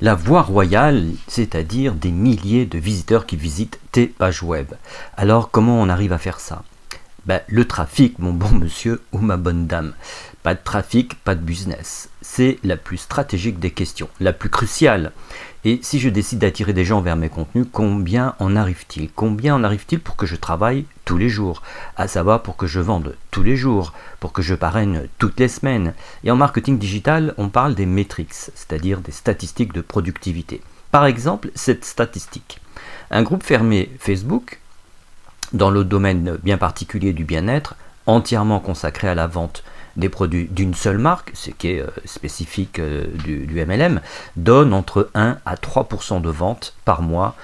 La voie royale, c'est-à-dire des milliers de visiteurs qui visitent tes pages web. Alors comment on arrive à faire ça? Le trafic, mon bon monsieur ou ma bonne dame. Pas de trafic, pas de business. C'est la plus stratégique des questions, la plus cruciale. Et si je décide d'attirer des gens vers mes contenus, combien en arrive-t-il? Combien en arrive-t-il pour que je travaille tous les jours? À savoir pour que je vende tous les jours, pour que je parraine toutes les semaines. Et en marketing digital, on parle des metrics, c'est-à-dire des statistiques de productivité. Par exemple, cette statistique. Un groupe fermé Facebook, dans le domaine bien particulier du bien-être, entièrement consacré à la vente des produits d'une seule marque, ce qui est spécifique du MLM, donne entre 1 à 3% de ventes par mois,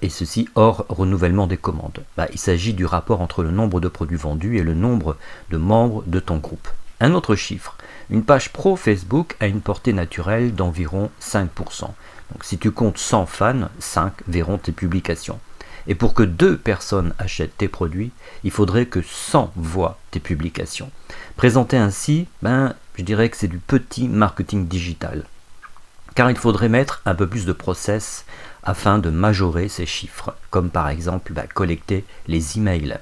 et ceci hors renouvellement des commandes. Il s'agit du rapport entre le nombre de produits vendus et le nombre de membres de ton groupe. Un autre chiffre, une page pro Facebook a une portée naturelle d'environ 5%. Donc si tu comptes 100 fans, 5 verront tes publications. Et pour que 2 personnes achètent tes produits, il faudrait que 100 voient tes publications. Présenté ainsi, je dirais que c'est du petit marketing digital. Car il faudrait mettre un peu plus de process afin de majorer ces chiffres, comme par exemple collecter les emails.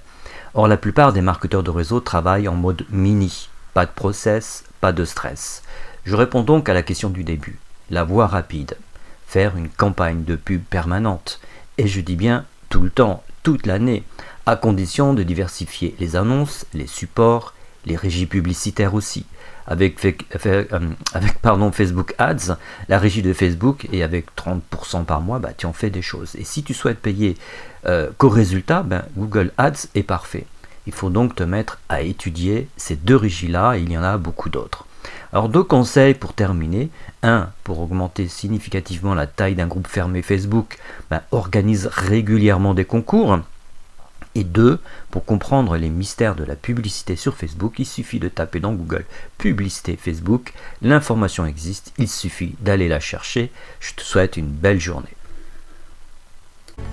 Or la plupart des marketeurs de réseau travaillent en mode mini, pas de process, pas de stress. Je réponds donc à la question du début, la voie rapide, faire une campagne de pub permanente, et je dis bien tout le temps, toute l'année, à condition de diversifier les annonces, les supports, les régies publicitaires aussi. Avec Facebook Ads, la régie de Facebook, et avec 30% par mois, tu en fais des choses. Et si tu souhaites payer qu'au résultat, Google Ads est parfait. Il faut donc te mettre à étudier ces 2 régies-là, et il y en a beaucoup d'autres. Alors 2 conseils pour terminer. 1. Pour augmenter significativement la taille d'un groupe fermé Facebook, organise régulièrement des concours. Et 2. Pour comprendre les mystères de la publicité sur Facebook, il suffit de taper dans Google publicité Facebook. L'information existe, il suffit d'aller la chercher. Je te souhaite une belle journée.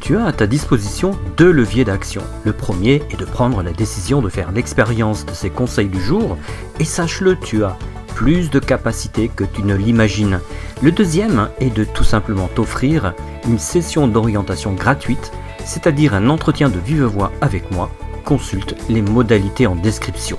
Tu as à ta disposition 2 leviers d'action. Le premier est de prendre la décision de faire l'expérience de ces conseils du jour, et sache-le, tu as plus de capacité que tu ne l'imagines. Le deuxième est de tout simplement t'offrir une session d'orientation gratuite, c'est-à-dire un entretien de vive voix avec moi. Consulte les modalités en description.